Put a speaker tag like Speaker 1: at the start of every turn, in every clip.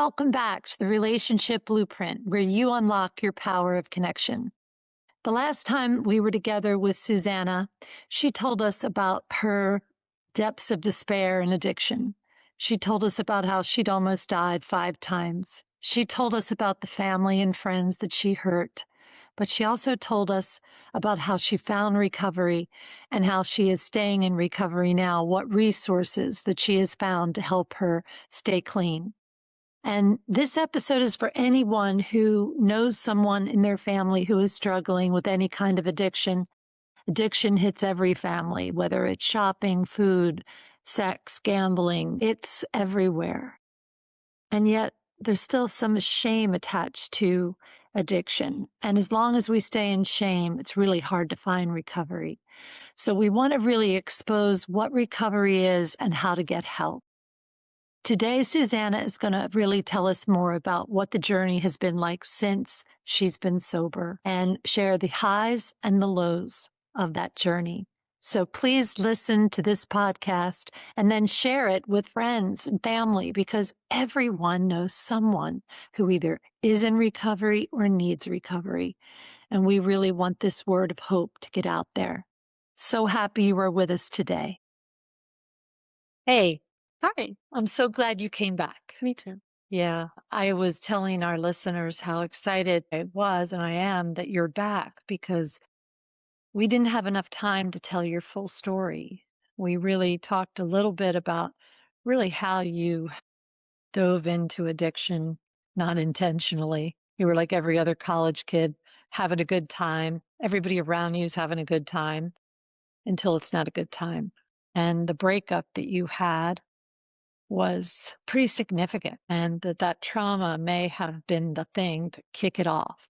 Speaker 1: welcome back to the Relationship Blueprint, where you unlock your power of connection. The last time we were together with Susanna, she told us about her depths of despair and addiction. She told us about how she'd almost died 5 times. She told us about the family and friends that she hurt. But she also told us about how she found recovery and how she is staying in recovery now, what resources that she has found to help her stay clean. And this episode is for anyone who knows someone in their family who is struggling with any kind of addiction. Addiction hits every family, whether it's shopping, food, sex, gambling, it's everywhere. And yet there's still some shame attached to addiction. And as long as we stay in shame, it's really hard to find recovery. So we want to really expose what recovery is and how to get help. Today, Susanna is going to really tell us more about what the journey has been like since she's been sober and share the highs and the lows of that journey. So please listen to this podcast and then share it with friends and family, because everyone knows someone who either is in recovery or needs recovery. And we really want this word of hope to get out there. So happy you are with us today. Hey.
Speaker 2: Hi,
Speaker 1: I'm so glad you came back.
Speaker 2: me too.
Speaker 1: Yeah, I was telling our listeners how excited I was and I am that you're back, because we didn't have enough time to tell your full story. We really talked a little bit about really how you dove into addiction, not intentionally. You were like every other college kid, having a good time. Everybody around you is having a good time until it's not a good time. And the breakup that you had was pretty significant, and that trauma may have been the thing to kick it off.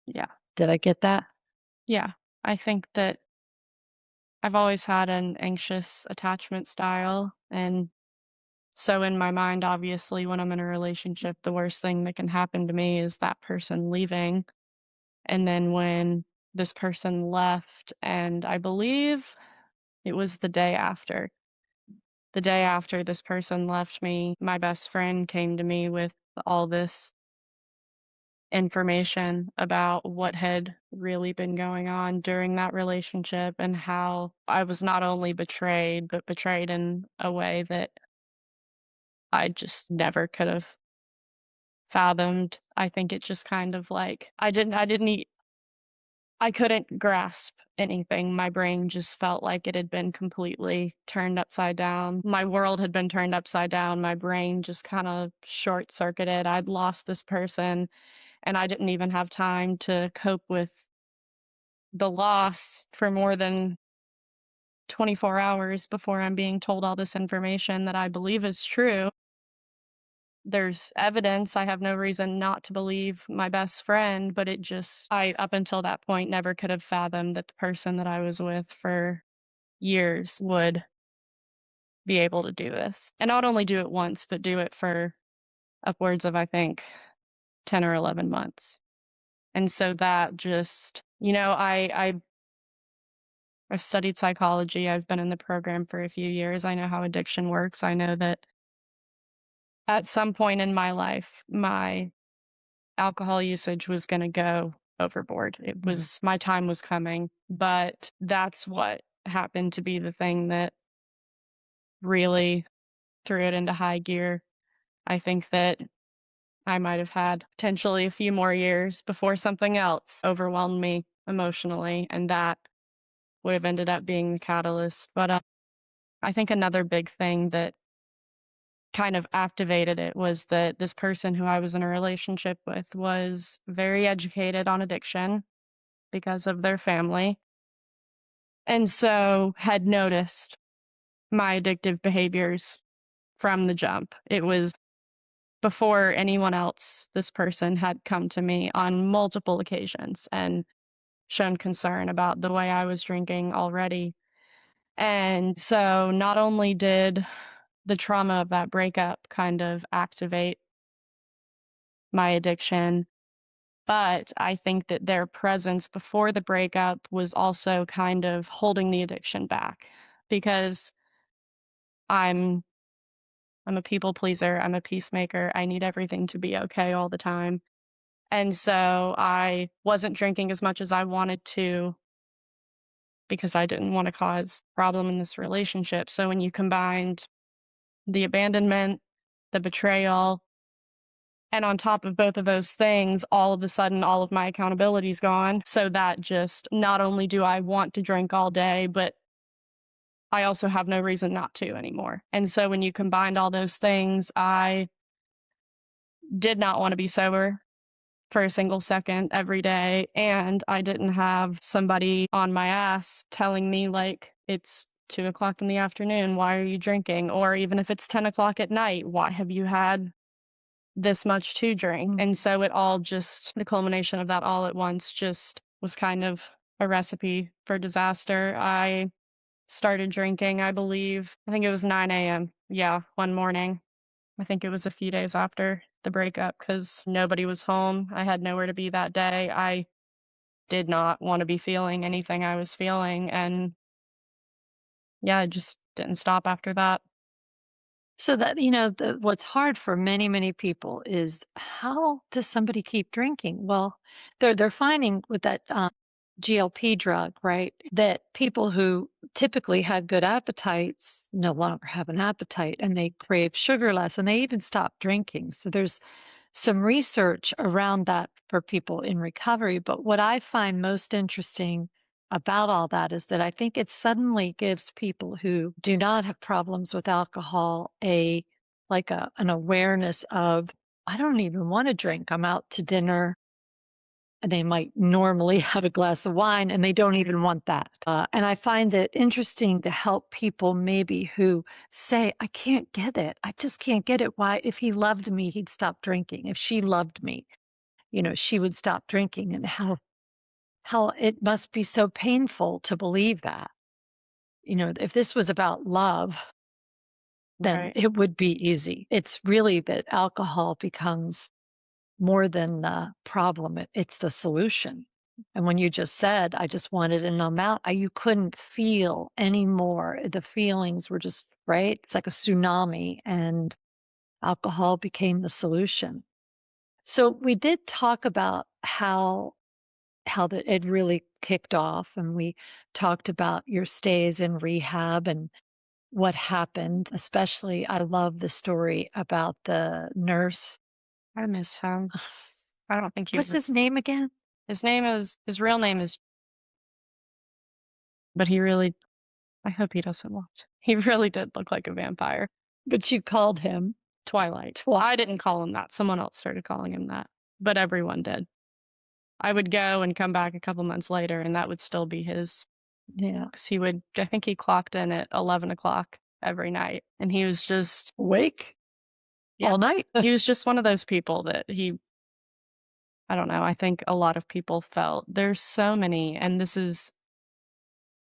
Speaker 2: Yeah.
Speaker 1: Did I get that?
Speaker 2: Yeah. I think that I've always had an anxious attachment style. And so, in my mind, obviously, when I'm in a relationship, the worst thing that can happen to me is that person leaving. And then when this person left, and I believe it was the day after this person left me, my best friend came to me with all this information about what had really been going on during that relationship and how I was not only betrayed, but betrayed in a way that I just never could have fathomed. I think it just kind of like I couldn't grasp anything. My brain just felt like it had been completely turned upside down. My world had been turned upside down. My brain just kind of short circuited. I'd lost this person and I didn't even have time to cope with the loss for more than 24 hours before I'm being told all this information that I believe is true. There's evidence. I have no reason not to believe my best friend, but I, up until that point, never could have fathomed that the person that I was with for years would be able to do this. And not only do it once, but do it for upwards of, I think, 10 or 11 months. And so that just, I've studied psychology. I've been in the program for a few years. I know how addiction works. I know that at some point in my life, my alcohol usage was going to go overboard. My time was coming, but that's what happened to be the thing that really threw it into high gear. I think that I might have had potentially a few more years before something else overwhelmed me emotionally, and that would have ended up being the catalyst. But I think another big thing that kind of activated it was that this person who I was in a relationship with was very educated on addiction because of their family. And so had noticed my addictive behaviors from the jump. It was before anyone else, this person had come to me on multiple occasions and shown concern about the way I was drinking already. And so not only did the trauma of that breakup kind of activate my addiction, but I think that their presence before the breakup was also kind of holding the addiction back because I'm I'm a people pleaser. I'm a peacemaker. I need everything to be okay all the time. And so I wasn't drinking as much as I wanted to because I didn't want to cause problem in this relationship. So when you combined the abandonment, the betrayal, and on top of both of those things, all of a sudden, all of my accountability's gone. So that just not only do I want to drink all day, but I also have no reason not to anymore. And so when you combined all those things, I did not want to be sober for a single second every day. And I didn't have somebody on my ass telling me, like, it's 2 o'clock in the afternoon. Why are you drinking? Or even if it's 10 o'clock at night, why have you had this much to drink?
Speaker 1: Mm.
Speaker 2: And so it all just, the culmination of that all at once just was kind of a recipe for disaster. I started drinking, I believe, I think it was 9 a.m. Yeah, one morning. I think it was a few days after the breakup because nobody was home. I had nowhere to be that day. I did not want to be feeling anything I was feeling. And yeah, it just didn't stop after that.
Speaker 1: So that, what's hard for many, many people is how does somebody keep drinking? Well, they're finding with that GLP drug, right, that people who typically had good appetites no longer have an appetite and they crave sugar less and they even stop drinking. So there's some research around that for people in recovery. But what I find most interesting about all that is that I think it suddenly gives people who do not have problems with alcohol an awareness of, I don't even want to drink. I'm out to dinner and they might normally have a glass of wine and they don't even want that. And I find it interesting to help people maybe who say, I can't get it. I just can't get it. Why? If he loved me, he'd stop drinking. If she loved me, she would stop drinking, and how it must be so painful to believe that. If this was about love, then
Speaker 2: Right.
Speaker 1: it would be easy. It's really that alcohol becomes more than the problem, it's the solution. And when you just said, "I just wanted to numb out," you couldn't feel anymore. The feelings were just right? It's like a tsunami, and alcohol became the solution. So we did talk about how that it really kicked off, and we talked about your stays in rehab and what happened. Especially, I love the story about the nurse.
Speaker 2: I miss him. I don't think he
Speaker 1: What's
Speaker 2: would.
Speaker 1: his name again?
Speaker 2: His real name is, but he really, I hope he doesn't watch. He really did look like a vampire.
Speaker 1: But you called him
Speaker 2: Twilight.
Speaker 1: Twi
Speaker 2: I didn't call him that. Someone else started calling him that, but everyone did. I would go and come back a couple months later, and that would still be his.
Speaker 1: Yeah.
Speaker 2: 'Cause he would, I think he clocked in at 11 o'clock every night, and he was just,
Speaker 1: Awake
Speaker 2: yeah,
Speaker 1: all night.
Speaker 2: he was just one of those people that he, I don't know, I think a lot of people felt there's so many, and this is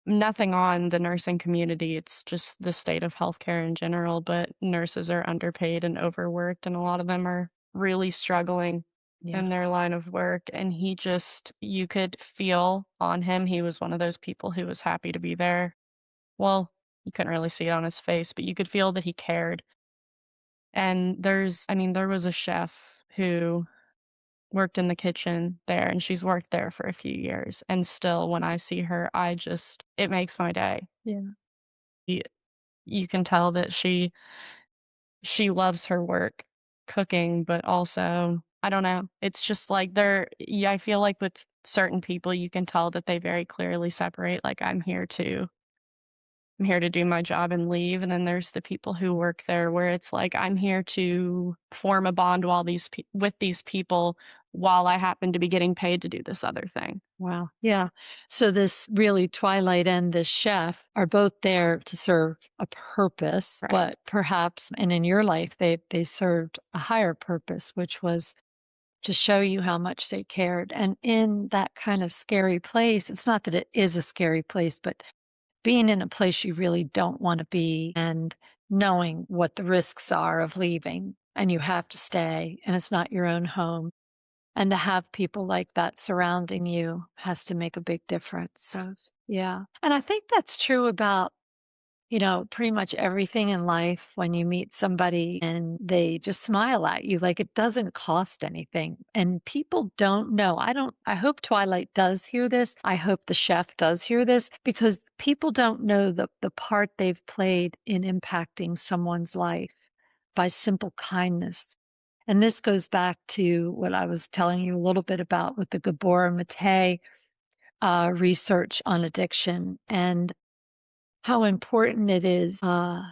Speaker 2: nothing on the nursing community, it's just the state of healthcare in general, but nurses are underpaid and overworked, and a lot of them are really struggling
Speaker 1: Yeah.
Speaker 2: in their line of work, and he just, you could feel on him, he was one of those people who was happy to be there. Well, you couldn't really see it on his face, but you could feel that he cared. And I mean, there was a chef who worked in the kitchen there, and she's worked there for a few years. And still, when I see her, it makes my day.
Speaker 1: Yeah.
Speaker 2: You, you can tell that she loves her work cooking, but also, I don't know. It's just like yeah, I feel like with certain people, you can tell that they very clearly separate, like, I'm here to do my job and leave, and then there's the people who work there where it's like, I'm here to form a bond with these people while I happen to be getting paid to do this other thing.
Speaker 1: Wow. Yeah. So this really Twilight and this chef are both there to serve a purpose,
Speaker 2: Right.
Speaker 1: but perhaps, and in your life, they served a higher purpose, which was to show you how much they cared. And in that kind of scary place, it's not that it is a scary place, but being in a place you really don't want to be and knowing what the risks are of leaving and you have to stay and it's not your own home. And to have people like that surrounding you has to make a big difference.
Speaker 2: Does.
Speaker 1: Yeah. And I think that's true about pretty much everything in life when you meet somebody and they just smile at you, like it doesn't cost anything. And people don't know. I hope Twilight does hear this. I hope the chef does hear this because people don't know the part they've played in impacting someone's life by simple kindness. And this goes back to what I was telling you a little bit about with the Gabor Mate research on addiction and how important it is to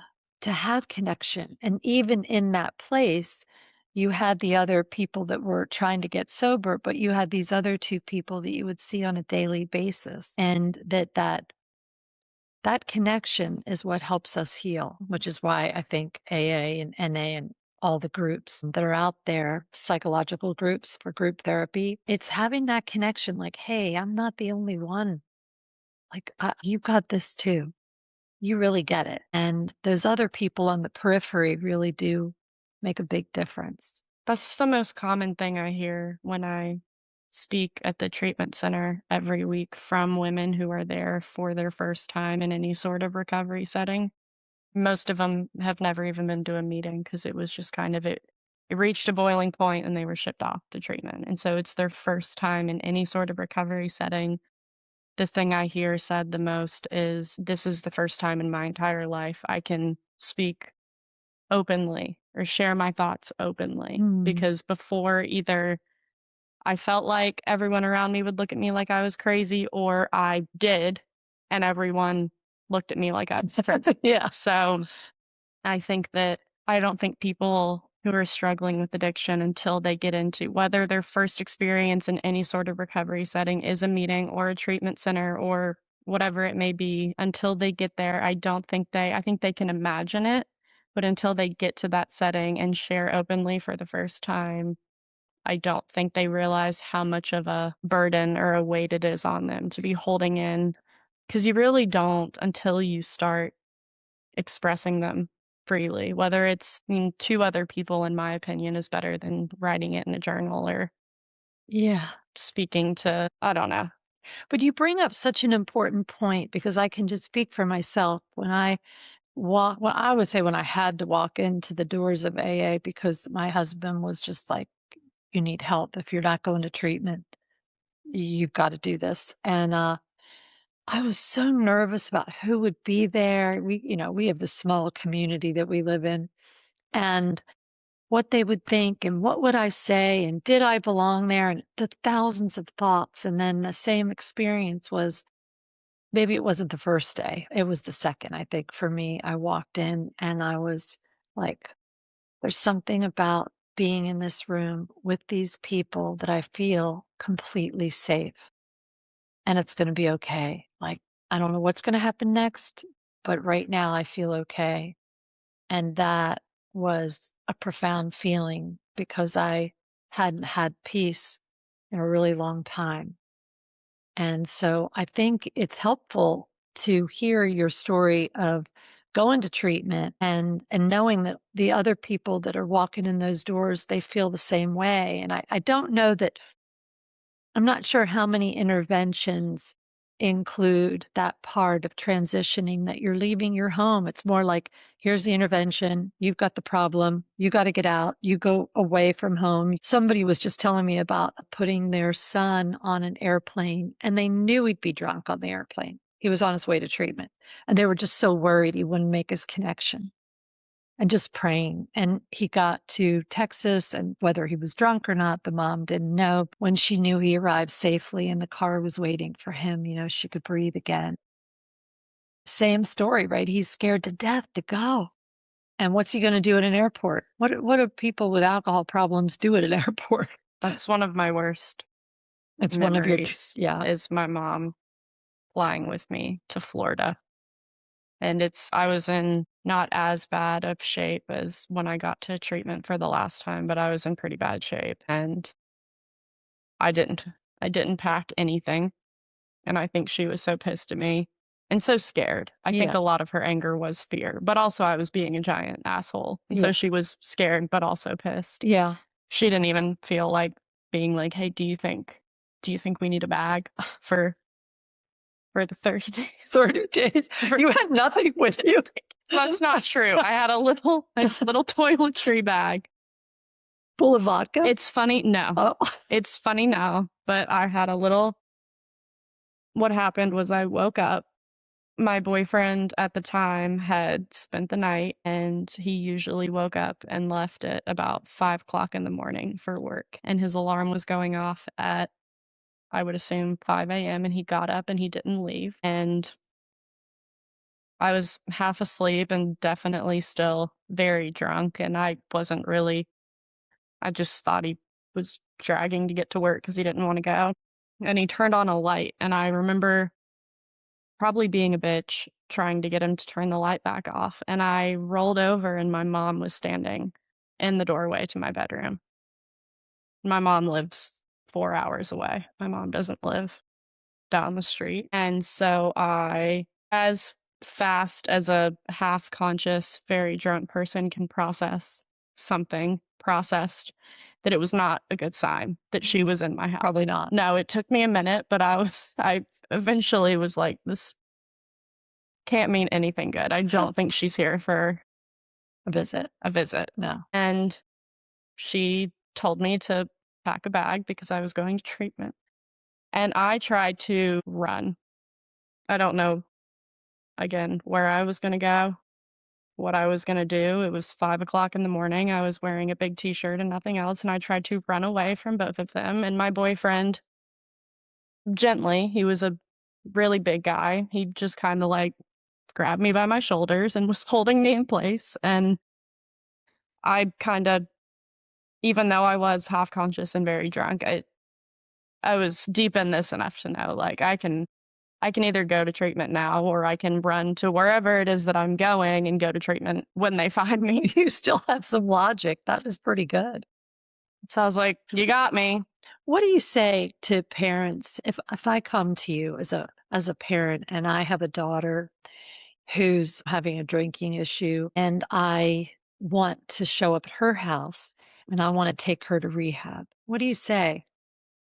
Speaker 1: have connection. And even in that place, you had the other people that were trying to get sober, but you had these other two people that you would see on a daily basis. And that connection is what helps us heal, which is why I think AA and NA and all the groups that are out there, psychological groups for group therapy, it's having that connection like, hey, I'm not the only one. Like, you got this too. You really get it. And those other people on the periphery really do make a big difference.
Speaker 2: That's the most common thing I hear when I speak at the treatment center every week from women who are there for their first time in any sort of recovery setting. Most of them have never even been to a meeting because it was just kind of it reached a boiling point and they were shipped off to treatment. And so it's their first time in any sort of recovery setting. The thing I hear said the most is, "This is the first time in my entire life I can speak openly or share my thoughts openly."
Speaker 1: Mm.
Speaker 2: Because before, either I felt like everyone around me would look at me like I was crazy, or I did, and everyone looked at me like I was crazy.
Speaker 1: Yeah.
Speaker 2: So I think that I don't think people who are struggling with addiction, until they get into whether their first experience in any sort of recovery setting is a meeting or a treatment center or whatever it may be, until they get there, I think they can imagine it, but until they get to that setting and share openly for the first time, I don't think they realize how much of a burden or a weight it is on them to be holding in, because you really don't until you start expressing them freely. Whether it's, to other people, in my opinion, is better than writing it in a journal or
Speaker 1: Yeah.
Speaker 2: speaking to, I don't know.
Speaker 1: But you bring up such an important point because I can just speak for myself. Well, I would say when I had to walk into the doors of AA because my husband was just like, you need help. If you're not going to treatment, you've got to do this. And I was so nervous about who would be there. We have this small community that we live in and what they would think and what would I say and did I belong there and the thousands of thoughts. And then the same experience was maybe it wasn't the first day. It was the second, I think, for me. I walked in and I was like, there's something about being in this room with these people that I feel completely safe and it's going to be okay. Like, I don't know what's going to happen next, but right now I feel okay. And that was a profound feeling because I hadn't had peace in a really long time. And so I think it's helpful to hear your story of going to treatment and knowing that the other people that are walking in those doors, they feel the same way. And I don't know that I'm not sure how many interventions include that part of transitioning that you're leaving your home. It's more like, here's the intervention. You've got the problem. You got to get out. You go away from home. Somebody was just telling me about putting their son on an airplane and they knew he'd be drunk on the airplane. He was on his way to treatment and they were just so worried he wouldn't make his connection and just praying. And he got to Texas, and whether he was drunk or not, the mom didn't know. When she knew he arrived safely and the car was waiting for him, she could breathe again. Same story, right? He's scared to death to go. And what's he going to do at an airport? What do people with alcohol problems do at an airport?
Speaker 2: That's one of my worst
Speaker 1: It's one of your,
Speaker 2: memories,
Speaker 1: yeah,
Speaker 2: is my mom flying with me to Florida. And I was in not as bad of shape as when I got to treatment for the last time, but I was in pretty bad shape. And I didn't I didn't pack anything. And I think she was so pissed at me and so scared. I think
Speaker 1: yeah,
Speaker 2: a lot of her anger was fear, but also I was being a giant asshole. And
Speaker 1: yeah,
Speaker 2: so she was scared, but also pissed.
Speaker 1: yeah.
Speaker 2: She didn't even feel like being like, "Hey, do you think we need a bag for for the 30 days.
Speaker 1: 30 days.
Speaker 2: For
Speaker 1: You had nothing with you.
Speaker 2: That's not true. I had a little toiletry bag.
Speaker 1: Full of vodka?
Speaker 2: It's funny no.
Speaker 1: Oh.
Speaker 2: It's funny now, but I had a little what happened was I woke up. My boyfriend at the time had spent the night, and he usually woke up and left at about 5 o'clock in the morning for work, and his alarm was going off at, I would assume, 5 AM, and he got up and he didn't leave, and I was half asleep and definitely still very drunk, and I just thought he was dragging to get to work because he didn't wanna go, and he turned on a light, and I remember probably being a bitch, trying to get him to turn the light back off, and I rolled over and my mom was standing in the doorway to my bedroom. My mom lives 4 hours away. My mom doesn't live down the street, and so I, as fast as a half-conscious, very drunk person can process something, processed that it was not a good sign that she was in my house.
Speaker 1: Probably not.
Speaker 2: No, it took me a minute, but I eventually was like, "This can't mean anything good. I don't think she's here for
Speaker 1: A visit.
Speaker 2: a visit."
Speaker 1: No.
Speaker 2: And she told me to pack a bag because I was going to treatment. And I tried to run. I don't know, again, where I was going to go, what I was going to do. It was 5 o'clock in the morning. I was wearing a big t shirt and nothing else. And I tried to run away from both of them. And my boyfriend, gently, he was a really big guy. He just kind of like grabbed me by my shoulders and was holding me in place. And I kind of, even though I was half conscious and very drunk, I was deep in this enough to know, like, I can either go to treatment now or I can run to wherever it is that I'm going and go to treatment when they find me.
Speaker 1: You still have some logic. That is pretty good.
Speaker 2: So I was like, "You got me."
Speaker 1: What do you say to parents if I come to you as a parent and I have a daughter who's having a drinking issue and I want to show up at her house and I want to take her to rehab? What do you say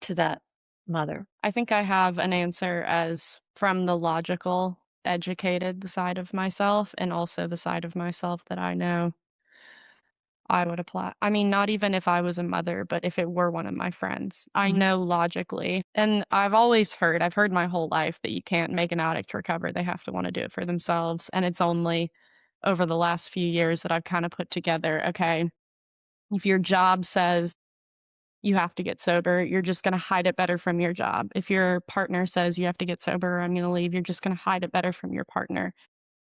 Speaker 1: to that mother?
Speaker 2: I think I have an answer as from the logical, educated side of myself and also the side of myself that I know I would apply. I mean, not even if I was a mother, but if it were one of my friends. I
Speaker 1: Mhm.
Speaker 2: know logically, and I've heard my whole life that you can't make an addict recover. They have to want to do it for themselves. And it's only over the last few years that I've kind of put together, okay, if your job says you have to get sober, you're just going to hide it better from your job. If your partner says you have to get sober or I'm going to leave, you're just going to hide it better from your partner.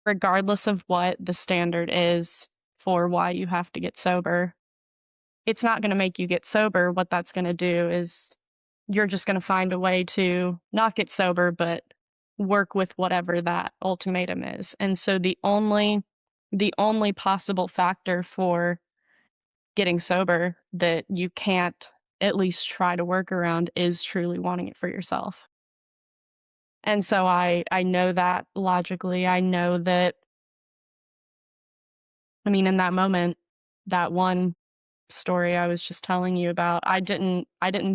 Speaker 2: Regardless of what the standard is for why you have to get sober, it's not gonna make you get sober. What that's gonna do is you're just gonna find a way to not get sober, but work with whatever that ultimatum is. And so the only possible factor for getting sober that you can't at least try to work around is truly wanting it for yourself. And so I know that logically. I know that, I mean, in that moment, that one story I was just telling you about, I didn't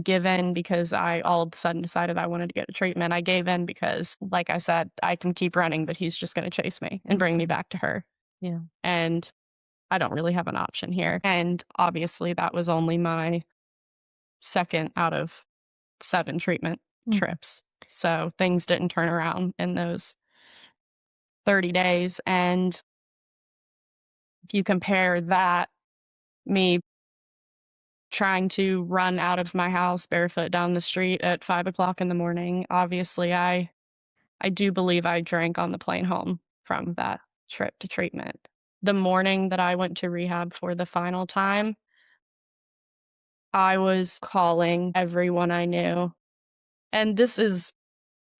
Speaker 2: give in because I all of a sudden decided I wanted to get a treatment. I gave in because, like I said, I can keep running, but he's just gonna chase me and bring me back to her.
Speaker 1: Yeah.
Speaker 2: And I don't really have an option here. And obviously that was only my second out of 7 treatment
Speaker 1: Mhm.
Speaker 2: trips. So things didn't turn around in those 30 days. And if you compare that, me trying to run out of my house barefoot down the street at 5 o'clock in the morning. Obviously, I do believe I drank on the plane home from that trip to treatment. The morning that I went to rehab for the final time, I was calling everyone I knew. And this is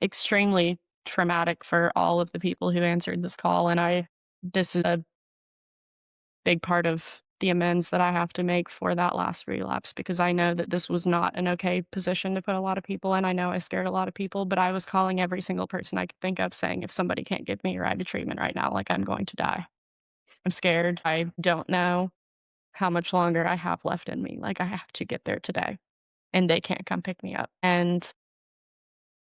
Speaker 2: extremely traumatic for all of the people who answered this call. And this is a big part of the amends that I have to make for that last relapse because I know that this was not an okay position to put a lot of people in. I know I scared a lot of people, but I was calling every single person I could think of saying, if somebody can't give me a ride to treatment right now, like I'm going to die. I'm scared. I don't know how much longer I have left in me. Like I have to get there today and they can't come pick me up. And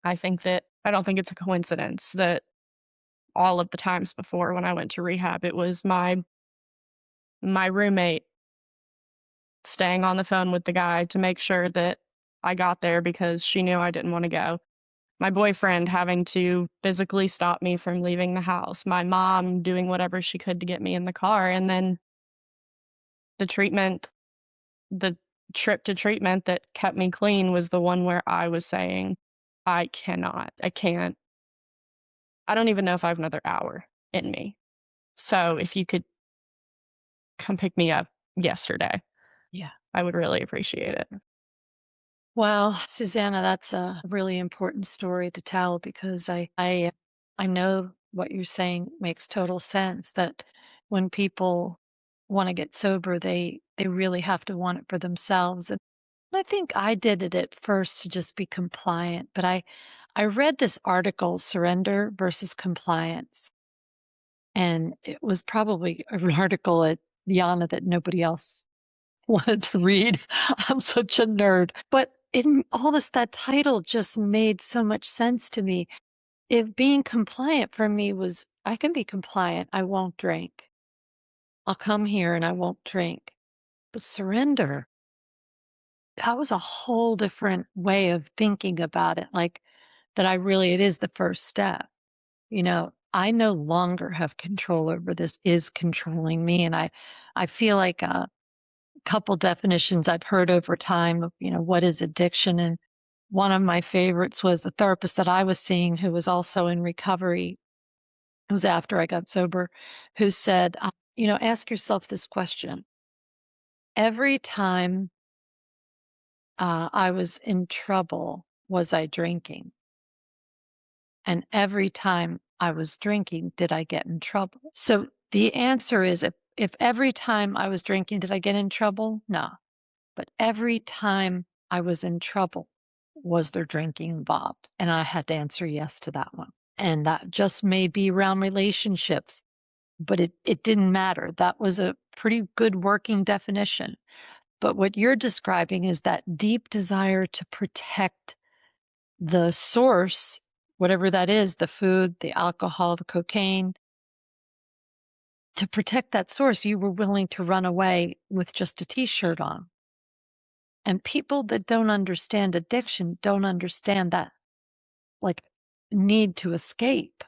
Speaker 2: I think that I don't think it's a coincidence that all of the times before when I went to rehab, it was my roommate staying on the phone with the guy to make sure that I got there because she knew I didn't wanna go. My boyfriend having to physically stop me from leaving the house, my mom doing whatever she could to get me in the car, and then the treatment the trip to treatment that kept me clean was the one where I was saying, I can't, I don't even know if I have another hour in me. So if you could come pick me up yesterday,
Speaker 1: Yeah.
Speaker 2: I would really appreciate it.
Speaker 1: Well, Susanna, that's a really important story to tell because I know what you're saying makes total sense that when people want to get sober, they really have to want it for themselves. And I think I did it at first to just be compliant, but I read this article, Surrender versus Compliance, and it was probably an article at Yana that nobody else wanted to read. I'm such a nerd. But in all this, that title just made so much sense to me. If being compliant for me was, I can be compliant, I won't drink. I'll come here and I won't drink. But surrender, that was a whole different way of thinking about it. Like that it is the first step. I no longer have control over this is controlling me. And I feel like couple definitions I've heard over time of, what is addiction. And one of my favorites was the therapist that I was seeing who was also in recovery. It was after I got sober, who said, ask yourself this question. Every time I was in trouble, was I drinking? And every time I was drinking, did I get in trouble? So the answer is if every time I was drinking, did I get in trouble? No. But every time I was in trouble, was there drinking involved? And I had to answer yes to that one. And that just may be around relationships, but it didn't matter. That was a pretty good working definition. But what you're describing is that deep desire to protect the source, whatever that is, the food, the alcohol, the cocaine. To protect that source, you were willing to run away with just a t-shirt on. And people that don't understand addiction don't understand that, like, need to escape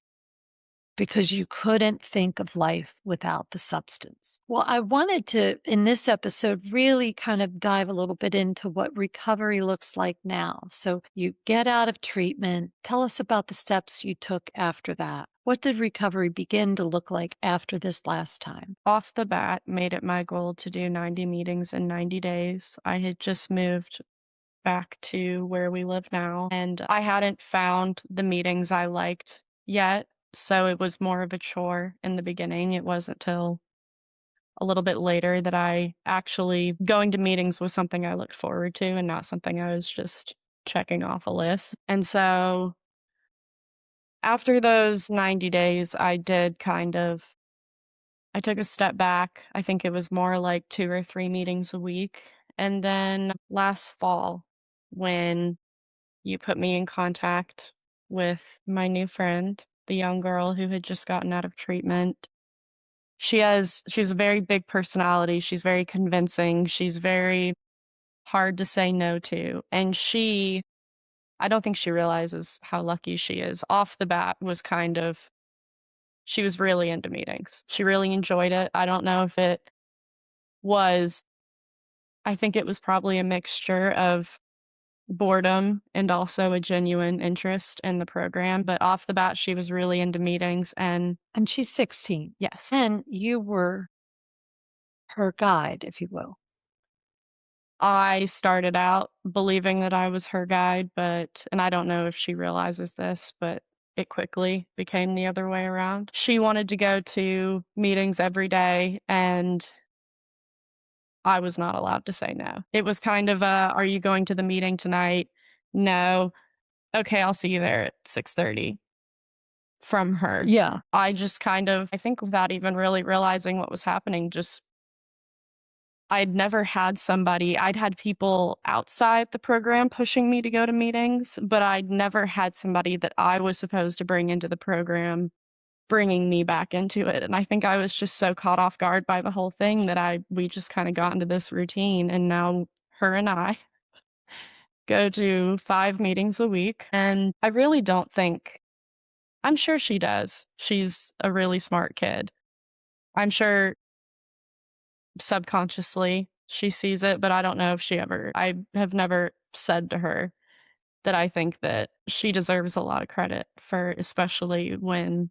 Speaker 1: because you couldn't think of life without the substance. Well, I wanted to, in this episode, really kind of dive a little bit into what recovery looks like now. So you get out of treatment. Tell us about the steps you took after that. What did recovery begin to look like after this last time?
Speaker 2: Off the bat, made it my goal to do 90 meetings in 90 days. I had just moved back to where we live now, and I hadn't found the meetings I liked yet, so it was more of a chore in the beginning. It wasn't till a little bit later that I actually going to meetings was something I looked forward to and not something I was just checking off a list. And so after those 90 days, I took a step back. I think it was more like 2 or 3 meetings a week. And then last fall, when you put me in contact with my new friend, the young girl who had just gotten out of treatment. She's a very big personality. She's very convincing. She's very hard to say no to. And I don't think she realizes how lucky she is. Off the bat was she was really into meetings. She really enjoyed it. I don't know if it was, I think it was probably a mixture of boredom and also a genuine interest in the program, but off the bat, she was really into meetings and
Speaker 1: And she's 16.
Speaker 2: yes,
Speaker 1: And you were her guide, if you will.
Speaker 2: I started out believing that I was her guide, and I don't know if she realizes this, but it quickly became the other way around. She wanted to go to meetings every day, and I was not allowed to say no. It was kind of "Are you going to the meeting tonight?" "No." "Okay, I'll see you there at 6:30." From her.
Speaker 1: Yeah.
Speaker 2: I just kind of I think without even really realizing what was happening, just I'd never had somebody I'd had people outside the program pushing me to go to meetings, but I'd never had somebody that I was supposed to bring into the program bringing me back into it, and I think I was just so caught off guard by the whole thing that we just kinda got into this routine, and now her and I go to 5 meetings a week, and I really don't think I'm sure she does. She's a really smart kid. I'm sure subconsciously she sees it, but I don't know if I have never said to her that I think that she deserves a lot of credit for especially when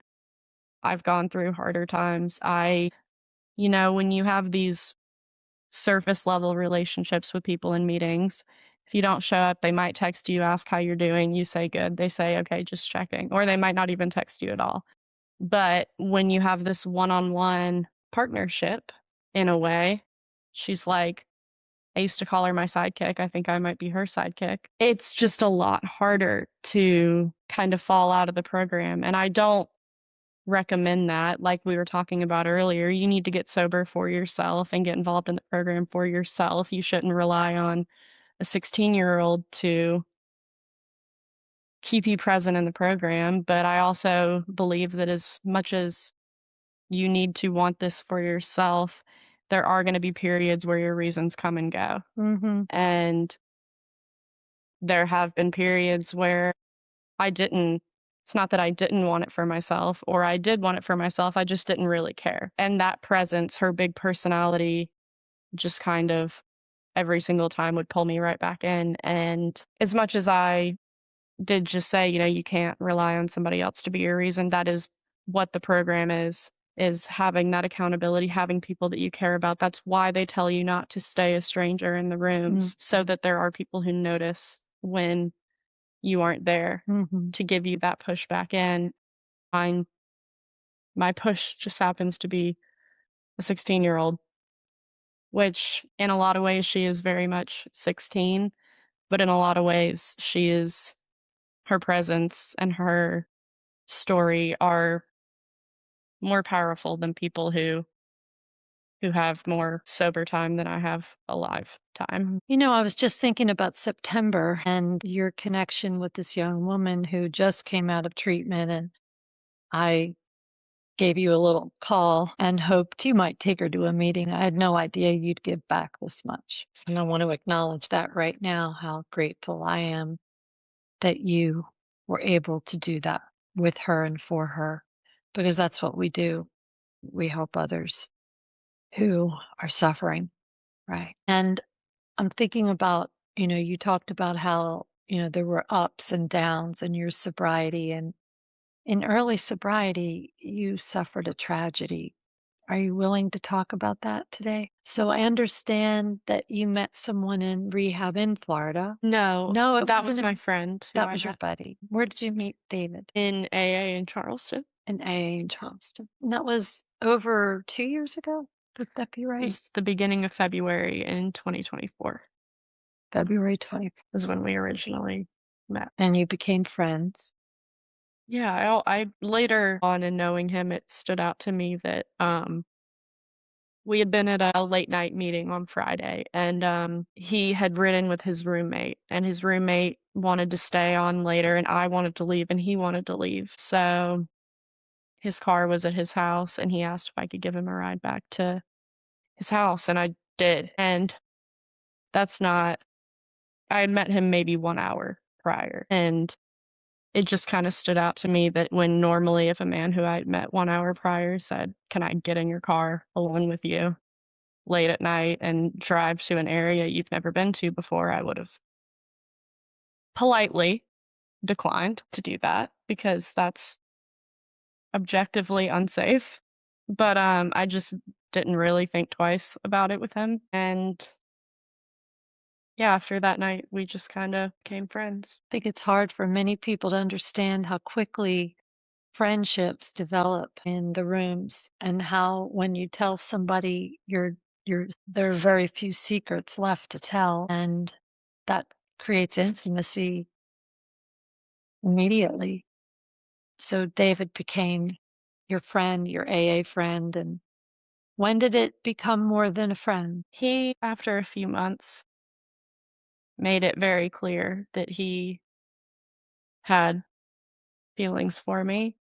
Speaker 2: I've gone through harder times. When you have these surface level relationships with people in meetings, if you don't show up, they might text you, ask how you're doing. You say good. They say, okay, just checking. Or they might not even text you at all. But when you have this one on one partnership, in a way, she's like, I used to call her my sidekick. I think I might be her sidekick. It's just a lot harder to kind of fall out of the program. And I don't recommend that. Like we were talking about earlier, you need to get sober for yourself and get involved in the program for yourself. You shouldn't rely on a 16-year-old to keep you present in the program. But I also believe that as much as you need to want this for yourself, there are going to be periods where your reasons come and go.
Speaker 1: Mhm.
Speaker 2: And there have been periods where I didn't it's not that I didn't want it for myself or I did want it for myself, I just didn't really care. And that presence, her big personality, just kind of every single time would pull me right back in. And as much as I did just say, you can't rely on somebody else to be your reason, that is what the program is having that accountability, having people that you care about. That's why they tell you not to stay a stranger in the rooms, so that there are people who notice when you aren't there
Speaker 1: Mhm.
Speaker 2: to give you that push back in. Mine my push just happens to be a 16-year-old, which in a lot of ways she is very much 16, but in a lot of ways her presence and her story are more powerful than people who have more sober time than I have alive time.
Speaker 1: I was just thinking about September and your connection with this young woman who just came out of treatment. And I gave you a little call and hoped you might take her to a meeting. I had no idea you'd give back this much. And I want to acknowledge that right now, how grateful I am that you were able to do that with her and for her, because that's what we do. We help others who are suffering. Right. And I'm thinking about, you talked about how, there were ups and downs in your sobriety. And in early sobriety, you suffered a tragedy. Are you willing to talk about that today? So I understand that you met someone in rehab in Florida.
Speaker 2: No,
Speaker 1: No, it
Speaker 2: that was
Speaker 1: wasn't.
Speaker 2: my friend who
Speaker 1: That
Speaker 2: I
Speaker 1: was your
Speaker 2: met
Speaker 1: buddy. Where did you meet David?
Speaker 2: in AA in Charleston.
Speaker 1: In AA in Charleston. And that was over 2 years ago. Would that be
Speaker 2: It
Speaker 1: right?
Speaker 2: was the beginning of February in 2024
Speaker 1: February 20th.
Speaker 2: is when we originally met.
Speaker 1: And you became friends.
Speaker 2: Yeah, I later on in knowing him, it stood out to me that we had been at a late night meeting on Friday, and he had ridden with his roommate, and his roommate wanted to stay on later, and I wanted to leave, and he wanted to leave. So his car was at his house, and he asked if I could give him a ride back to his house, and I did. And that's not I had met him maybe 1 hour prior, and it just kinda stood out to me that when normally if a man who I'd met 1 hour prior said, "Can I get in your car along with you late at night and drive to an area you've never been to before?" I would've politely declined to do that because that's objectively unsafe. But, I just didn't really think twice about it with him, and yeah, after that night, we just kinda became friends.
Speaker 1: I think it's hard for many people to understand how quickly friendships develop in the rooms, and how when you tell somebody there are very few secrets left to tell, and that creates intimacy immediately. So David became your friend, your AA friend, and When did it become more than a friend?
Speaker 2: He, after a few months, made it very clear that he had feelings for me.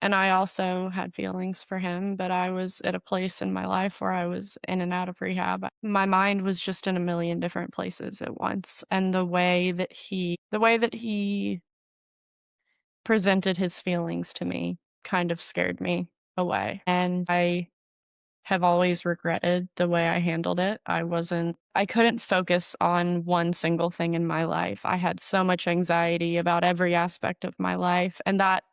Speaker 2: And I also had feelings for him, but I was at a place in my life where I was in and out of rehab. My mind was just in a million different places at once. And the way that he presented his feelings to me kind of scared me away. And I have always regretted the way I handled it. I couldn't focus on one single thing in my life. I had so much anxiety about every aspect of my life. And that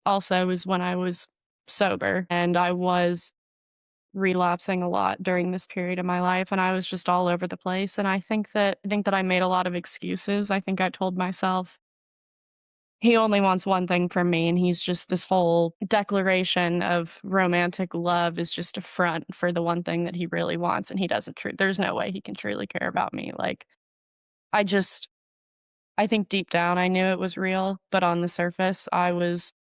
Speaker 2: also was when I was sober and I was relapsing a lot during this period of my life and I was just all over the place. And I think that I made a lot of excuses. I think I told myself he only wants one thing from me, and he's just this whole declaration of romantic love is just a front for the one thing that he really wants, and he doesn't there's no way he can truly care about me. Like, I just I think deep down I knew it was real, but on the surface, I was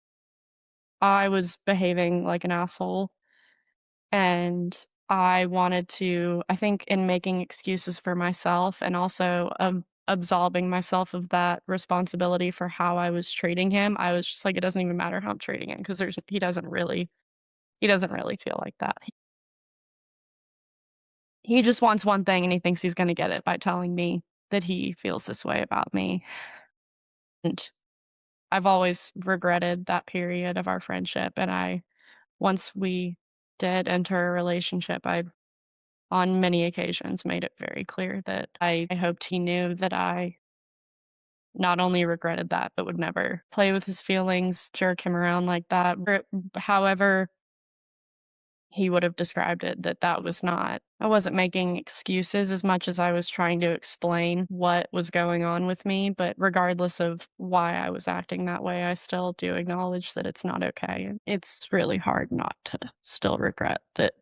Speaker 2: behaving like an asshole, and I think in making excuses for myself and also, absolving myself of that responsibility for how I was treating him, I was just like, "It doesn't even matter how I'm treating him because he doesn't really feel like that." He just wants one thing, and he thinks he's gonna get it by telling me that he feels this way about me, and I've always regretted that period of our friendship, and once we did enter a relationship, I on many occasions made it very clear that I hoped he knew that I not only regretted that, but would never play with his feelings, jerk him around like that, however he would have described it, that was not I wasn't making excuses as much as I was trying to explain what was going on with me, but regardless of why I was acting that way, I still do acknowledge that it's not okay, and it's really hard not to still regret that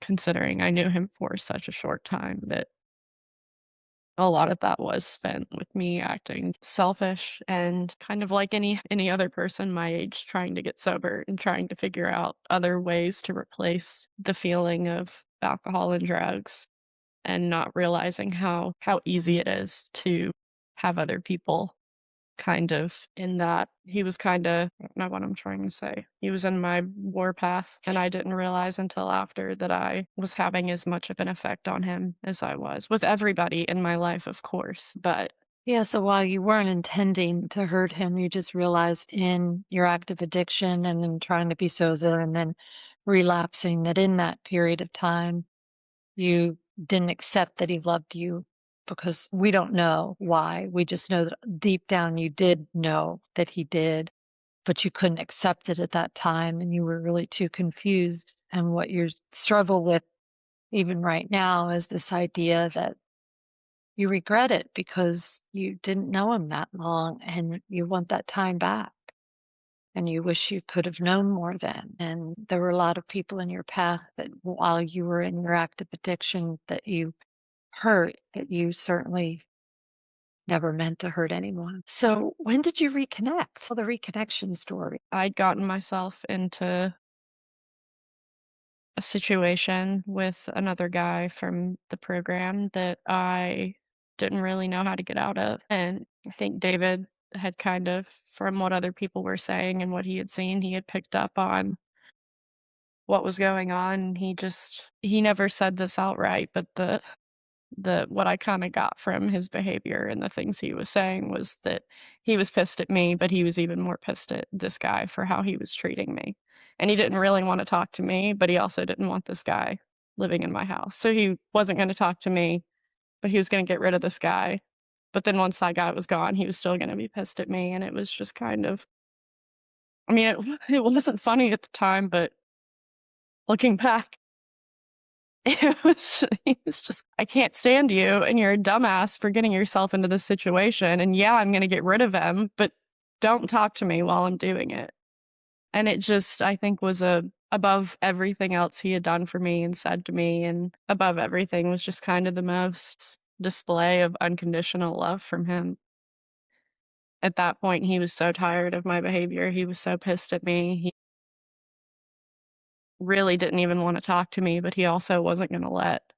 Speaker 2: considering I knew him for such a short time that a lot of that was spent with me acting selfish and kind of like any other person my age trying to get sober and trying to figure out other ways to replace the feeling of alcohol and drugs and not realizing how easy it is to have other people kind of in that he was kinda I don't know what I'm trying to say. He was in my warpath, and I didn't realize until after that I was having as much of an effect on him as I was, with everybody in my life, of course, but
Speaker 1: Yeah, so while you weren't intending to hurt him, you just realized in your active addiction and in trying to be sober and then relapsing that in that period of time, you didn't accept that he loved you because we don't know why. We just know that deep down you did know that he did, but you couldn't accept it at that time and you were really too confused. And what you struggle with even right now is this idea that you regret it because you didn't know him that long and you want that time back. And you wish you could have known more then. And there were a lot of people in your path that while you were in your active addiction that you hurt, that you certainly never meant to hurt anyone. So when did you reconnect? Well, the reconnection story.
Speaker 2: I'd gotten myself into a situation with another guy from the program that I didn't really know how to get out of, and I think David had kind of from what other people were saying and what he had seen, he had picked up on what was going on. He never said this outright, but the what I kinda got from his behavior and the things he was saying was that he was pissed at me, but he was even more pissed at this guy for how he was treating me. And he didn't really wanna talk to me, but he also didn't want this guy living in my house. So he wasn't gonna talk to me, but he was gonna get rid of this guy. But then once that guy was gone, he was still gonna be pissed at me, and it was just kind of I mean, it wasn't funny at the time, but looking back it was just, "I can't stand you, and you're a dumbass for getting yourself into this situation, and yeah, I'm gonna get rid of him, but don't talk to me while I'm doing it." And it just, I think, was above everything else he had done for me and said to me, and above everything was just kind of the most display of unconditional love from him. At that point, he was so tired of my behavior, he was so pissed at me, really didn't even wanna talk to me, but he also wasn't gonna let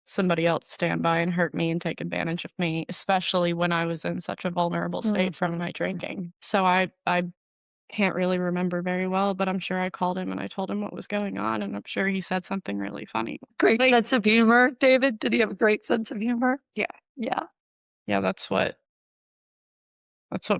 Speaker 2: somebody else stand by and hurt me and take advantage of me, especially when I was in such a vulnerable state from
Speaker 1: Mhm.
Speaker 2: my drinking. So I can't really remember very well, but I'm sure I called him and I told him what was going on, and I'm sure he said something really funny.
Speaker 1: Great
Speaker 2: Like,
Speaker 1: sense of humor, David. Did he have a great sense of humor?
Speaker 2: yeah,
Speaker 1: Yeah.
Speaker 2: yeah, that's what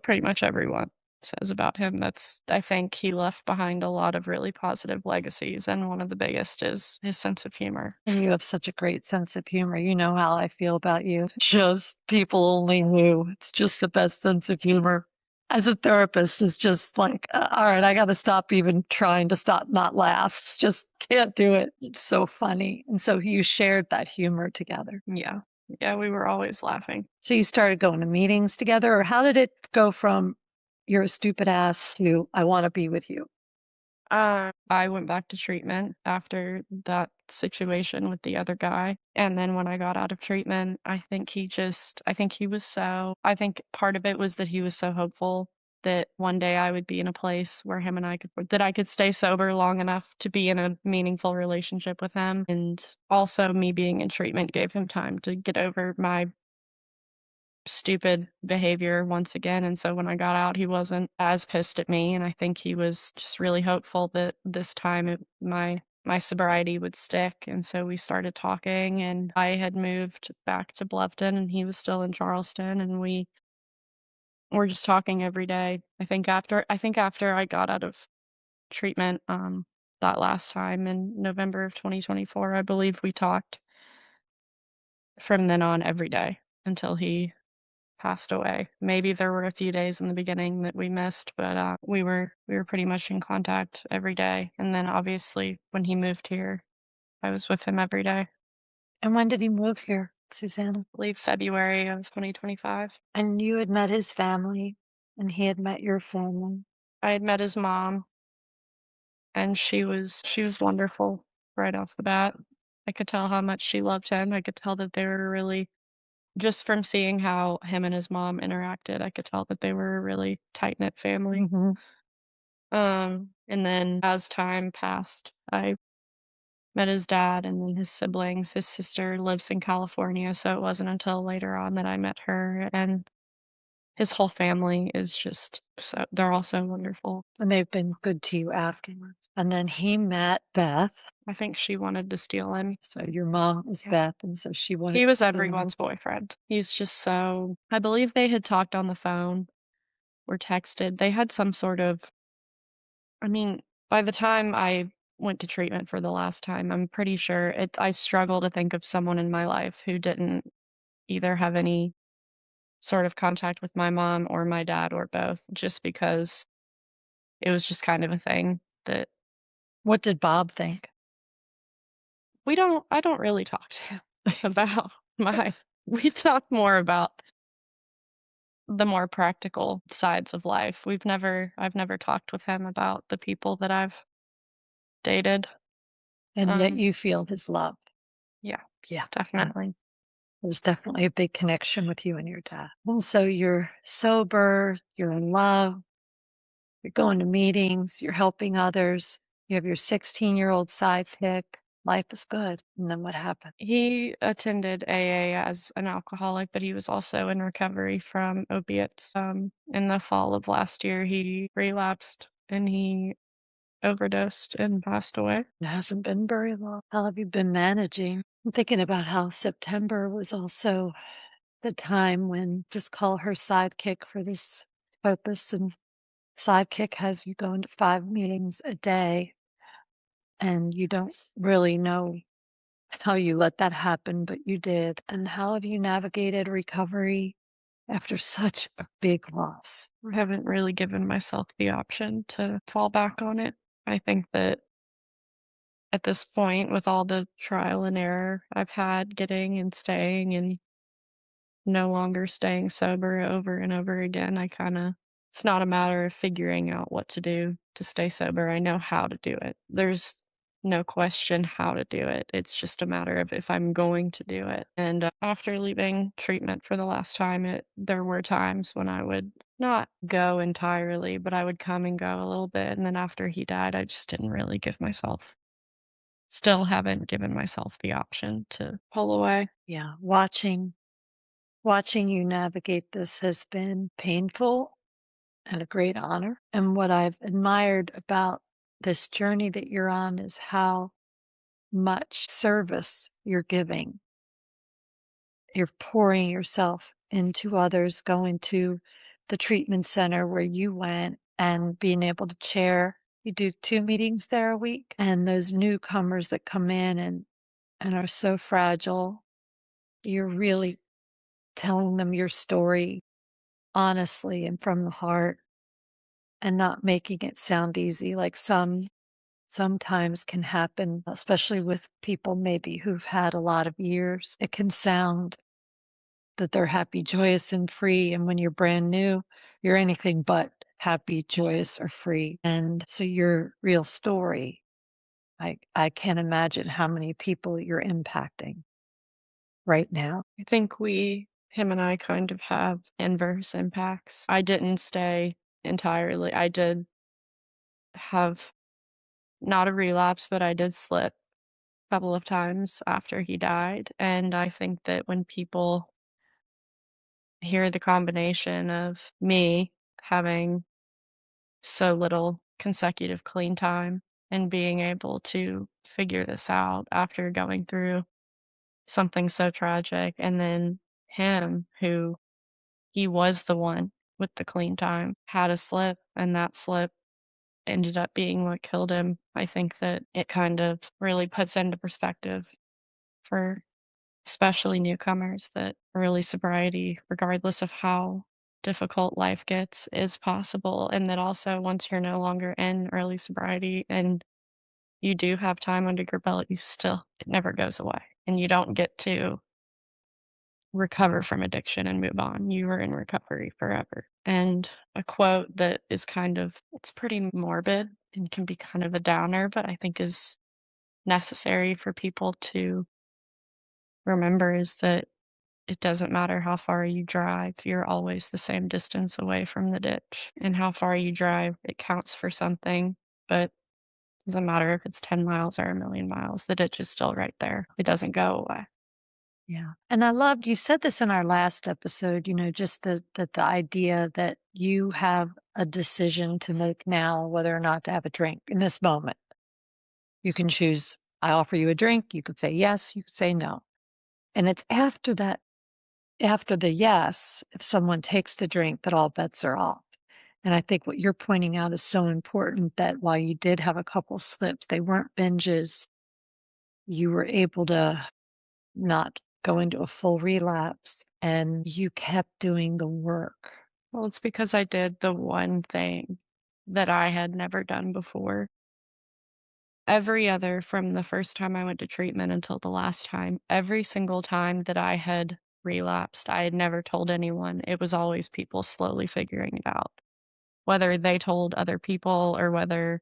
Speaker 2: pretty much everyone says about him. That's I think he left behind a lot of really positive legacies, and one of the biggest is his sense of humor.
Speaker 1: And you have such a great sense of humor. You know how I feel about you. Just people only knew. It's just the best sense of humor. As a therapist, it's just like, all right, I got to stop even trying to stop not laugh. Just can't do it. It's so funny. And so you shared that humor together.
Speaker 2: Yeah. Yeah, we were always laughing.
Speaker 1: So you started going to meetings together, or how did it go from you're a stupid ass to I want to be with you?
Speaker 2: I went back to treatment after that situation with the other guy, and then when I got out of treatment, I think part of it was that he was so hopeful that one day I would be in a place where him and I could that I could stay sober long enough to be in a meaningful relationship with him, and also me being in treatment gave him time to get over my stupid behavior once again, and so when I got out, he wasn't as pissed at me, and I think he was just really hopeful that this time my sobriety would stick, and so we started talking, and I had moved back to Bluffton, and he was still in Charleston, and we were just talking every day. I think after I got out of treatment, that last time in November of 2024, I believe we talked from then on every day until he passed away. Maybe there were a few days in the beginning that we missed, but, we were pretty much in contact every day, and then obviously when he moved here, I was with him every day. I
Speaker 1: And when did he move here, Susanna?
Speaker 2: believe February of 2025.
Speaker 1: And you had met his family, and he had met your family.
Speaker 2: I had met his mom, and she was wonderful right off the bat. I could tell how much she loved him. I could tell that they were really just from seeing how him and his mom interacted, I could tell that they were a really tight-knit family.
Speaker 1: Mhm.
Speaker 2: And then as time passed, I met his dad and then his siblings. His sister lives in California, so it wasn't until later on that I met her, and his whole family is just they're all so wonderful.
Speaker 1: And they've been good to you afterwards. And then he met Beth.
Speaker 2: I think she wanted to steal him.
Speaker 1: So your mom is
Speaker 2: Yeah.
Speaker 1: Beth, and so she wanted
Speaker 2: He
Speaker 1: to
Speaker 2: was
Speaker 1: steal him.
Speaker 2: everyone's boyfriend. He's just so I believe they had talked on the phone or texted. They had some sort of I mean, by the time I went to treatment for the last time, I'm pretty sure I struggle to think of someone in my life who didn't either have any sort of contact with my mom or my dad or both, just because it was just kind of a thing that
Speaker 1: What did Bob think?
Speaker 2: I don't really talk to him about my we talk more about the more practical sides of life. I've never talked with him about the people that I've dated.
Speaker 1: And yet
Speaker 2: Um,
Speaker 1: you feel his love.
Speaker 2: yeah,
Speaker 1: Yeah. Yeah.
Speaker 2: definitely.
Speaker 1: There's definitely a big connection with you and your dad. And so you're sober, you're in love, you're going to meetings, you're helping others, you have your 16-year-old sidekick. Life is good. And then what happened?
Speaker 2: He attended AA as an alcoholic, but he was also in recovery from opiates. In the fall of last year, he relapsed and he overdosed and passed away.
Speaker 1: It hasn't been very long. How have you been managing? I'm thinking about how September was also the time when just call her sidekick for this purpose. And sidekick has you going to 5 meetings a day, and you don't really know how you let that happen, but you did. And how have you navigated recovery after such a big loss?
Speaker 2: I haven't really given myself the option to fall back on it. I think that at this point, with all the trial and error I've had getting and staying and no longer staying sober over and over again, it's not a matter of figuring out what to do to stay sober. I know how to do it. There's no question how to do it. It's just a matter of if I'm going to do it. And after leaving treatment for the last time, there were times when I would not go entirely, but I would come and go a little bit, and then after he died, I just didn't really give myself still haven't given myself the option to pull away.
Speaker 1: Yeah, watching you navigate this has been painful and a great honor. And what I've admired about this journey that you're on is how much service you're giving. You're pouring yourself into others, going to the treatment center where you went and being able to chair. You do 2 meetings there a week, and those newcomers that come in and are so fragile, you're really telling them your story honestly and from the heart and not making it sound easy like sometimes can happen, especially with people maybe who've had a lot of years. It can sound that they're happy, joyous, and free, and when you're brand new, you're anything but happy, joyous, or free. And so your real story, I can't imagine how many people you're impacting right now.
Speaker 2: I think him and I kind of have inverse impacts. I didn't stay entirely. I did have not a relapse, but I did slip a couple of times after he died. And I think that when people hear the combination of me having so little consecutive clean time and being able to figure this out after going through something so tragic, and then him who he was the one with the clean time, had a slip, and that slip ended up being what killed him. I think that it kind of really puts into perspective for especially newcomers that early sobriety, regardless of how difficult life gets, is possible. And that also, once you're no longer in early sobriety and you do have time under your belt, it never goes away. And you don't get to recover from addiction and move on. You are in recovery forever. And a quote that is it's pretty morbid and can be kind of a downer, but I think is necessary for people to remember is that it doesn't matter how far you drive, you're always the same distance away from the ditch. And how far you drive, it counts for something, but it doesn't matter if it's 10 miles or a million miles, the ditch is still right there. It doesn't go away.
Speaker 1: Yeah. And I loved you said this in our last episode, just the idea that you have a decision to make now whether or not to have a drink in this moment. You can choose, I offer you a drink, you could say yes, you could say no. And it's after that, after the yes, if someone takes the drink, that all bets are off. And I think what you're pointing out is so important that while you did have a couple slips, they weren't binges. You were able to not go into a full relapse and you kept doing the work.
Speaker 2: Well, it's because I did the one thing that I had never done before. Every other from the first time I went to treatment until the last time, every single time that I had relapsed, I had never told anyone. It was always people slowly figuring it out. Whether they told other people or whether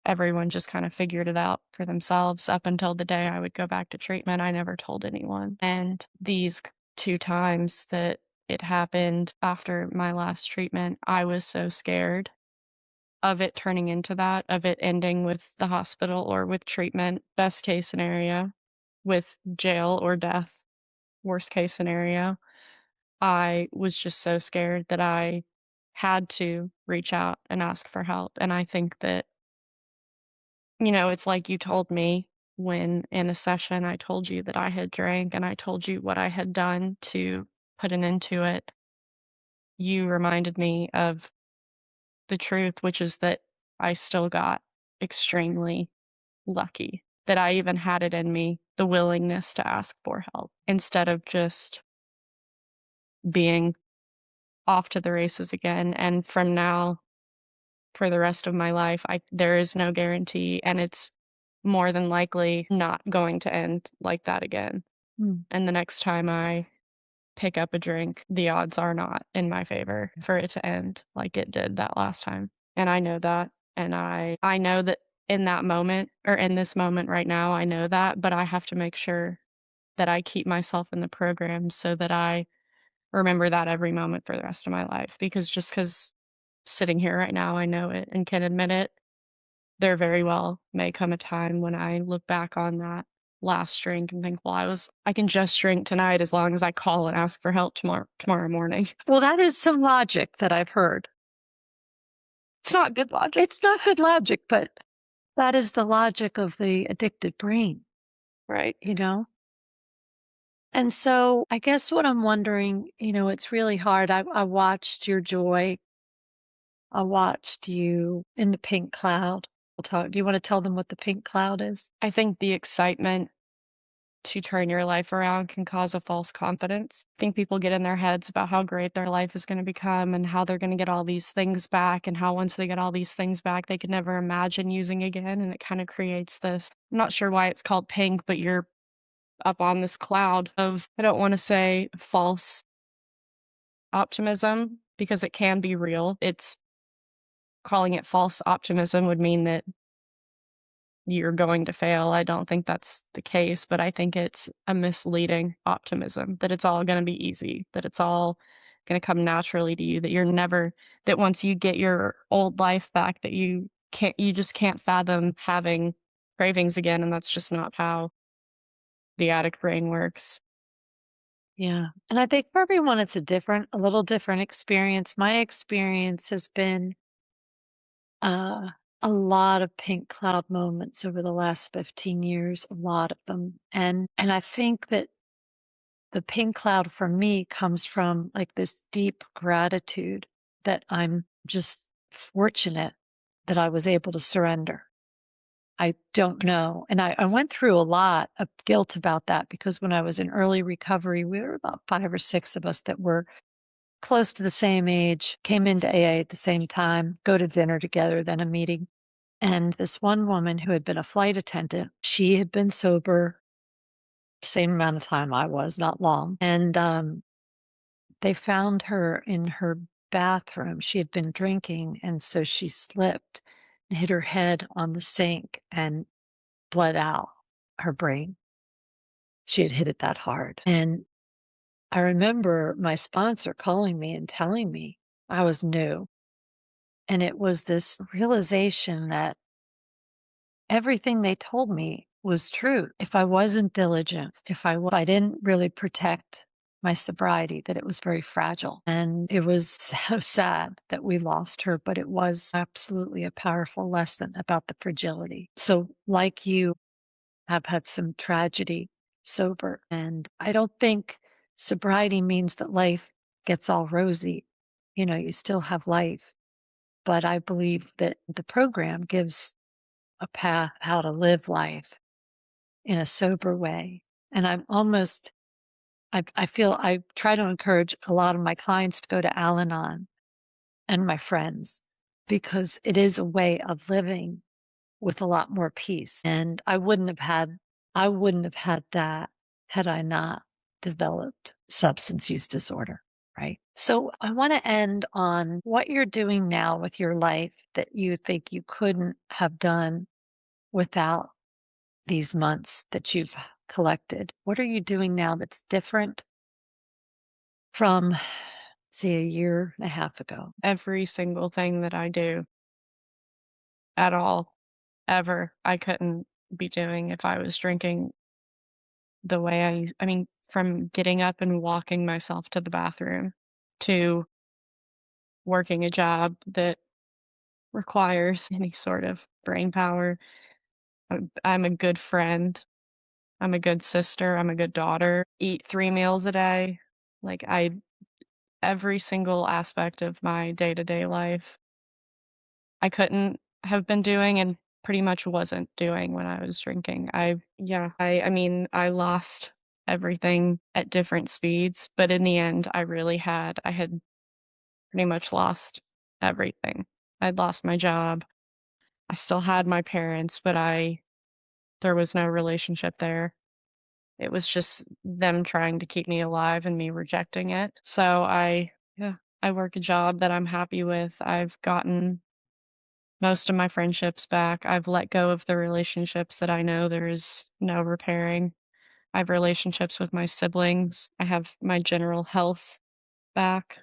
Speaker 2: everyone just kind of figured it out for themselves up until the day I would go back to treatment, I never told anyone. And these 2 times that it happened after my last treatment, I was so scared of it turning into that, of it ending with the hospital or with treatment, best case scenario, with jail or death, worst case scenario. I was just so scared that I had to reach out and ask for help. And I think that, it's like you told me when in a session I told you that I had drank and I told you what I had done to put an end to it. You reminded me of the truth, which is that I still got extremely lucky that I even had it in me, the willingness to ask for help instead of just being off to the races again. And from now, for the rest of my life, there is no guarantee, and it's more than likely not going to end like that again.
Speaker 1: Mm.
Speaker 2: And the next time I pick up a drink, the odds are not in my favor for it to end like it did that last time. And I know that. And I know that in that moment or in this moment right now, I know that, but I have to make sure that I keep myself in the program so that I remember that every moment for the rest of my life because just because sitting here right now, I know it and can admit it, there very well may come a time when I look back on that last drink and think, "Well, I can just drink tonight as long as I call and ask for help tomorrow morning."
Speaker 1: Well, that is some logic that I've heard.
Speaker 2: It's not good logic.
Speaker 1: It's not good logic, but that is the logic of the addicted brain,
Speaker 2: Right.
Speaker 1: you know? And so I guess what I'm wondering, it's really hard. I watched your joy. I watched you in the pink cloud. Do you want to tell them what the pink cloud is?
Speaker 2: I think the excitement to turn your life around can cause a false confidence. I think people get in their heads about how great their life is going to become and how they're going to get all these things back, and how once they get all these things back, they could never imagine using again. And it kind of creates this, I'm not sure why it's called pink, but you're up on this cloud of, I don't want to say false optimism because it can be real. It's calling it false optimism would mean that you're going to fail. I don't think that's the case, but I think it's a misleading optimism that it's all going to be easy, that it's all going to come naturally to you, that you're never, that once you get your old life back, that you just can't fathom having cravings again. And that's just not how the addict brain works.
Speaker 1: Yeah. And I think for everyone, it's a little different experience. My experience has been uh, a lot of pink cloud moments over the last 15 years, a lot of them. And I think that the pink cloud for me comes from like this deep gratitude that I'm just fortunate that I was able to surrender. I don't know. And I went through a lot of guilt about that because when I was in early recovery, we were about 5 or 6 of us that were close to the same age, came into AA at the same time, go to dinner together, then a meeting. And this one woman who had been a flight attendant, she had been sober, same amount of time I was, not long. And they found her in her bathroom. She had been drinking, and so she slipped and hit her head on the sink and bled out her brain. She had hit it that hard. And I remember my sponsor calling me and telling me I was new. And it was this realization that everything they told me was true. If I wasn't diligent, if I didn't really protect my sobriety, that it was very fragile. And it was so sad that we lost her, but it was absolutely a powerful lesson about the fragility. So, like you, have had some tragedy sober. And I don't think sobriety means that life gets all rosy. You still have life. But I believe that the program gives a path how to live life in a sober way. And I feel I try to encourage a lot of my clients to go to Al Anon and my friends because it is a way of living with a lot more peace. And I wouldn't have had that had I not developed substance use disorder. Right. So I want to end on what you're doing now with your life that you think you couldn't have done without these months that you've collected. What are you doing now that's different from, say, a year and a half ago?
Speaker 2: Every single thing that I do at all, ever, I couldn't be doing if I was drinking the way I mean, from getting up and walking myself to the bathroom to working a job that requires any sort of brain power. I'm a good friend. I'm a good sister. I'm a good daughter. Eat 3 meals a day. Like, every single aspect of my day-to-day life, I couldn't have been doing and pretty much wasn't doing when I was drinking. Yeah, I mean, I lost everything at different speeds, but in the end, I had pretty much lost everything. I'd lost my job. I still had my parents, but there was no relationship there. It was just them trying to keep me alive and me rejecting it. So yeah, I work a job that I'm happy with. I've gotten most of my friendships back. I've let go of the relationships that I know there is no repairing. I have relationships with my siblings. I have my general health back.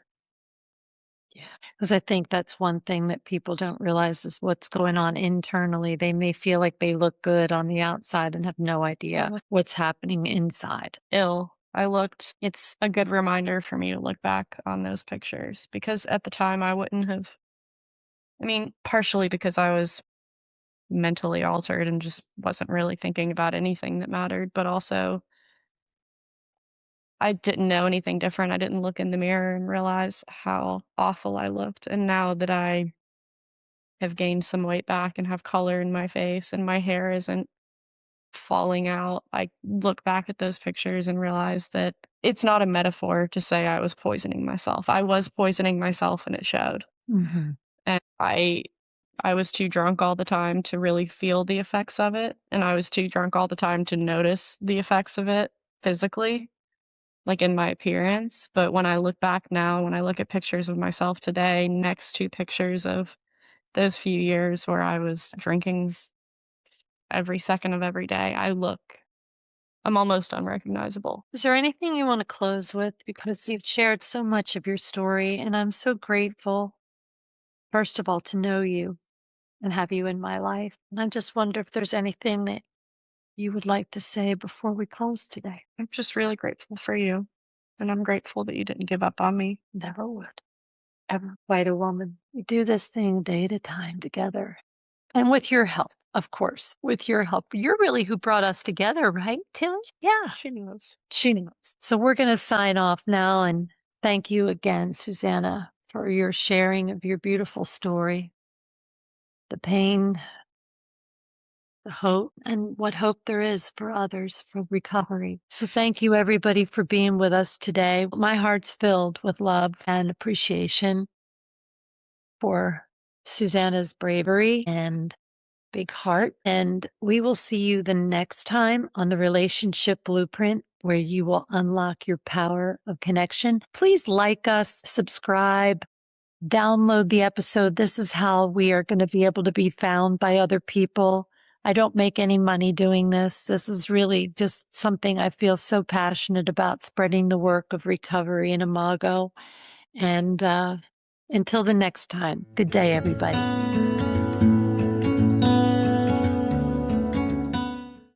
Speaker 1: Yeah. Because I think that's one thing that people don't realize is what's going on internally. They may feel like they look good on the outside and have no idea what's happening inside.
Speaker 2: Ill. It's a good reminder for me to look back on those pictures because at the time I wouldn't have, I mean, partially because I was mentally altered and just wasn't really thinking about anything that mattered, but also I didn't know anything different. I didn't look in the mirror and realize how awful I looked. And now that I have gained some weight back and have color in my face and my hair isn't falling out, I look back at those pictures and realize that it's not a metaphor to say I was poisoning myself. I was poisoning myself and it showed.
Speaker 1: Mhm.
Speaker 2: And I was too drunk all the time to really feel the effects of it, and I was too drunk all the time to notice the effects of it physically, like in my appearance. But when I look back now, when I look at pictures of myself today next to pictures of those few years where I was drinking every second of every day, I'm almost unrecognizable.
Speaker 1: Is there anything you want to close with? Because you've shared so much of your story, and I'm so grateful, first of all, to know you and have you in my life. And I just wonder if there's anything that you would like to say before we close today.
Speaker 2: I'm just really grateful for you, and I'm grateful that you didn't give up on me.
Speaker 1: Never would. Ever fight a woman. We do this thing day at a time together. And with your help, of course, with your help. You're really who brought us together, right, Tilly? Yeah,
Speaker 2: She knows.
Speaker 1: she knows. So we're going to sign off now. And thank you again, Susanna, for your sharing of your beautiful story, the pain, the hope, and what hope there is for others for recovery. So thank you, everybody, for being with us today. My heart's filled with love and appreciation for Susanna's bravery and big heart. And we will see you the next time on the Relationship Blueprint, where you will unlock your power of connection. Please like us, subscribe, download the episode. This is how we are going to be able to be found by other people. I don't make any money doing this. This is really just something I feel so passionate about, spreading the work of recovery in Imago. And until the next time, good day, everybody.